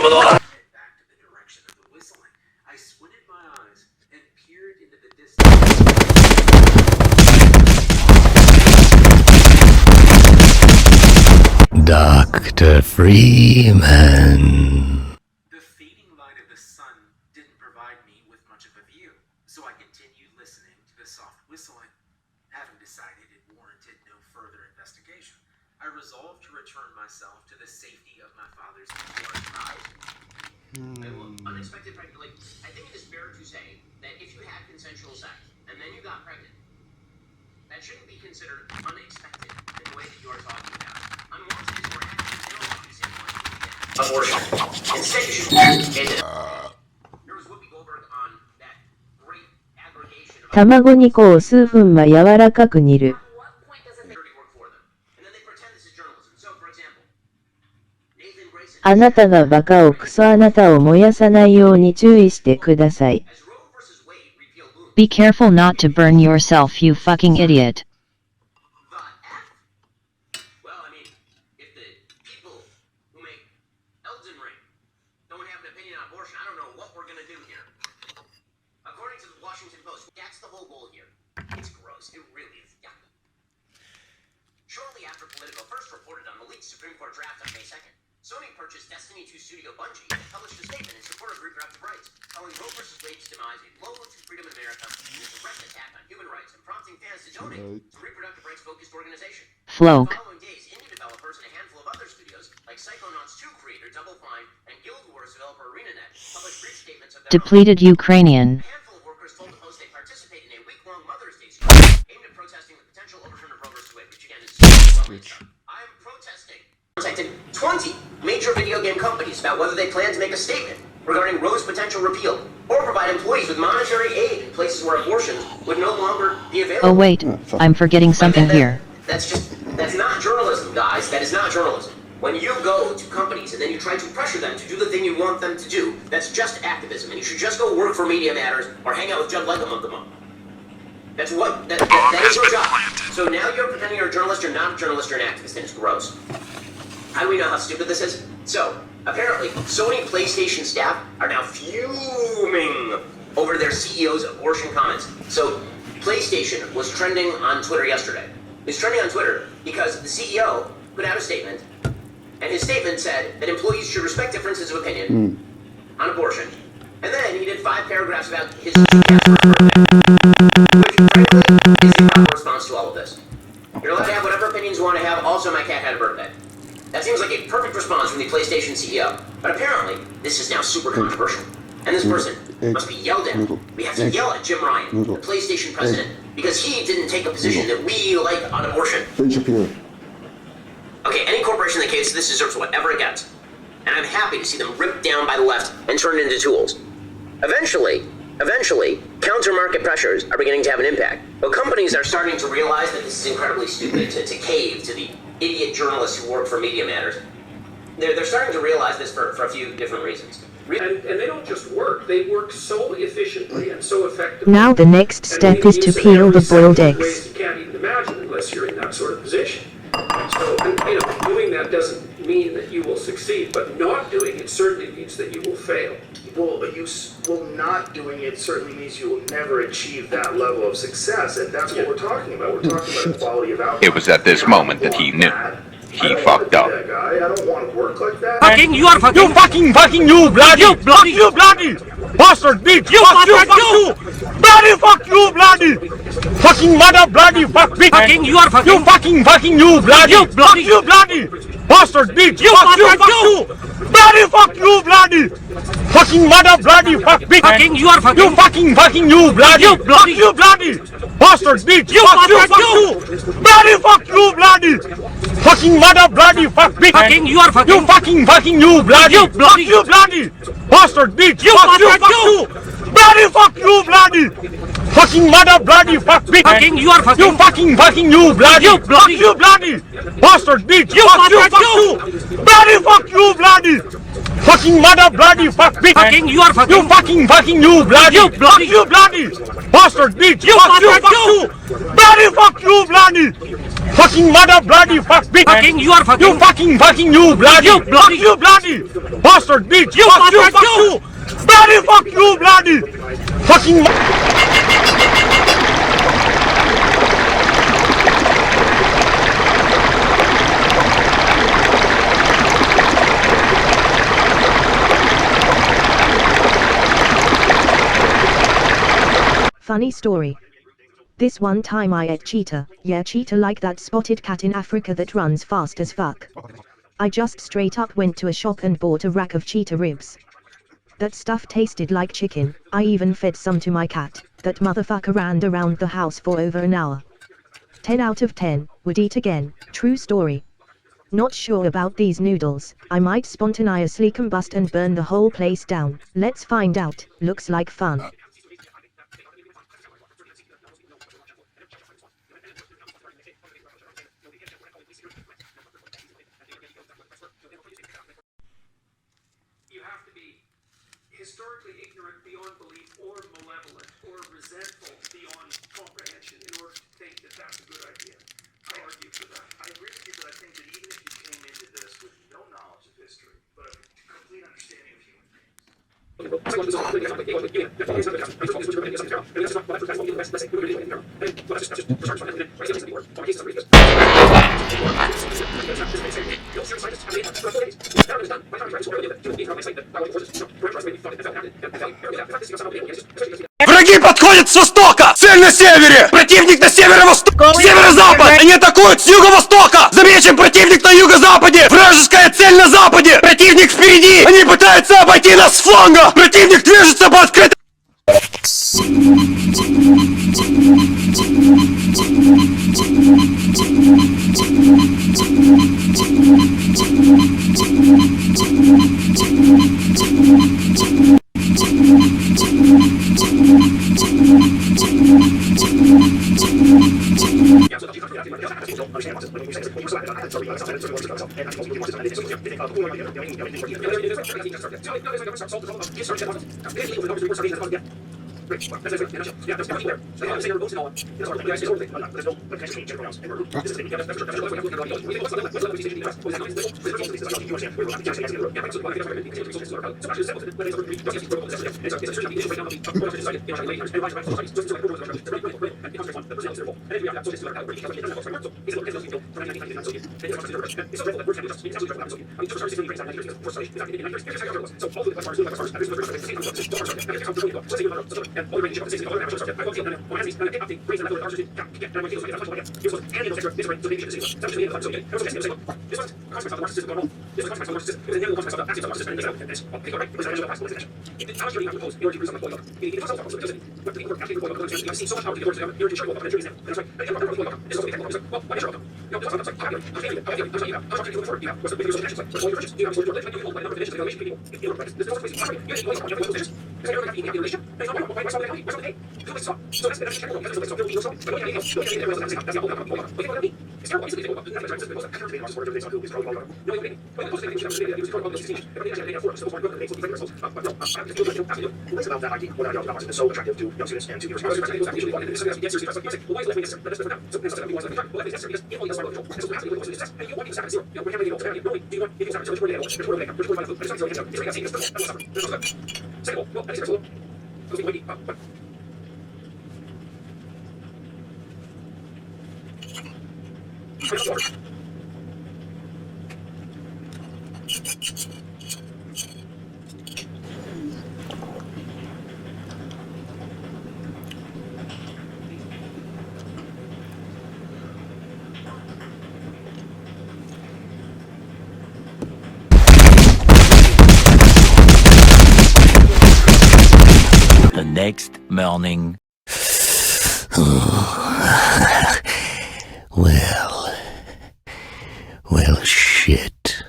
the direction of the whistling. I squinted my eyes and peered into the distance. Dr. Freeman. The fading light of the sun didn't provide me with much of a view, so I continued listening to the soft whistling. Having decided it warranted no further investigation, I resolved to return myself to the safety of my father's eyes. Unexpected pregnancy. I think it is fair to say that if you had consensual sex and then you got pregnant, that shouldn't be considered unexpected in the way that you are talking about. Unwanted is more active than abortion. Instead, you should there was Whoopi Goldberg on that great aggregation of 卵2個を数分は柔らかく煮る。 あなたがバカをクソあなたを燃やさないように注意してください。Be careful not to burn yourself, you fucking idiot. Shortly after Politico first reported on the leaked Supreme Court draft on May 2nd, Sony purchased Destiny 2 studio Bungie and published a statement in support of reproductive rights, calling Roe v. Wade's demise a blow to freedom in America and a direct attack on human rights, and prompting fans to donate to reproductive rights-focused organization. Floke. In the following days, indie developers and a handful of other studios, like Psychonauts 2 creator Double Fine and Guild Wars developer ArenaNet, published brief statements of their Depleted Ukrainian. A handful of workers told the Post they participate in a week-long Mother's Day strike aimed at protesting the potential overturn of Roe v. Wade, which again is I'm protesting. Contacted 20 major video game companies about whether they plan to make a statement regarding Roe's potential repeal or provide employees with monetary aid in places where abortions would no longer be available. Oh wait, I'm forgetting something here. That's not journalism, guys. That is not journalism. When you go to companies and then you try to pressure them to do the thing you want them to do, that's just activism, and you should just go work for Media Matters or hang out with Judd Lega month to month. That's what, that is your job. So now you're pretending you're a journalist, you're not a journalist, you're an activist, and it's gross. How do we know how stupid this is? So, apparently, Sony PlayStation staff are now fuming over their CEO's abortion comments. So, PlayStation was trending on Twitter yesterday. It was trending on Twitter because the CEO put out a statement, and his statement said that employees should respect differences of opinion on abortion. And then he did 5 paragraphs about his which frankly is the proper response to all of this. You're allowed to have whatever opinions you want to have. Also, my cat had a birthday. That seems like a perfect response from the PlayStation CEO. But apparently, this is now super controversial. And this person must be yelled at. We have to yell at Jim Ryan, the PlayStation president, because he didn't take a position that we like on abortion. Okay, any corporation that caters to this deserves whatever it gets. And I'm happy to see them ripped down by the left and turned into tools. Eventually, counter-market pressures are beginning to have an impact. But companies are starting to realize that this is incredibly stupid to cave to the idiot journalists who work for Media Matters. They're starting to realize this for a few different reasons. And they don't just work, they work so efficiently and so effectively. Now the next step is to peel the boiled eggs. You can't even imagine unless you're in that sort of position. So, doing that doesn't mean that you will succeed, but not doing it certainly means that you will fail. Not doing it certainly means you will never achieve that level of success, and that's what we're talking about. We're talking about equality of outcomes. It was at this moment that he knew. He fucked up. I don't want to work like that. Fucking, you are fucking, you bloody bastard bitch, fuck you, bloody fuck you, bloody, fucking mother bloody fuck bitch, fucking, you are fucking, you bloody bastard bitch, fuck you, bloody fuck you, bloody, fucking mother bloody fuck bitch, fucking, you are fucking, you bloody bastard bitch, fuck you, bloody fuck you, bloody. Fucking mother bloody fuck bitch! Fucking you are fucking you bloody bastard bitch! Fuck you! Bloody fuck you bloody! Fucking mother bloody fuck bitch! Fucking you are fucking you bloody bastard bitch! Fuck you! Bloody fuck you bloody! fucking mother bloody fuck bitch. Fucking, you are fucking. You fucking you bloody. You bloody. Fuck you bloody. Bastard bitch. You fuck you. Bloody fuck you bloody. Fucking mother bloody fuck bitch. Fucking, you are fucking. You fucking you bloody. You bloody. Fuck you bloody. Bastard bitch. You fuck fuck you. Bloody fuck you bloody. Fucking. Funny story. This one time I ate cheetah, yeah, cheetah like that spotted cat in Africa that runs fast as fuck. I just straight up went to a shop and bought a rack of cheetah ribs. That stuff tasted like chicken. I even fed some to my cat. That motherfucker ran around the house for over an hour. 10 out of 10, would eat again, true story. Not sure about these noodles, I might spontaneously combust and burn the whole place down. Let's find out, looks like fun. You have to be historically ignorant beyond belief, or malevolent, or resentful beyond comprehension in order to think that that's a good idea. I argue for that. I agree with you, but I think that even if you came into this with no knowledge of history, but a complete understanding of human beings, Враги подходят с востока! Цель на севере! Противник на северо-востоке! Северо-запад! Они атакуют с юго-востока! Замечен противник на юго-западе! Вражеская цель на западе! Противник впереди! Они пытаются обойти нас с фланга! Противник движется по открытому... so attractive to young students and to your The next morning. Well, shit.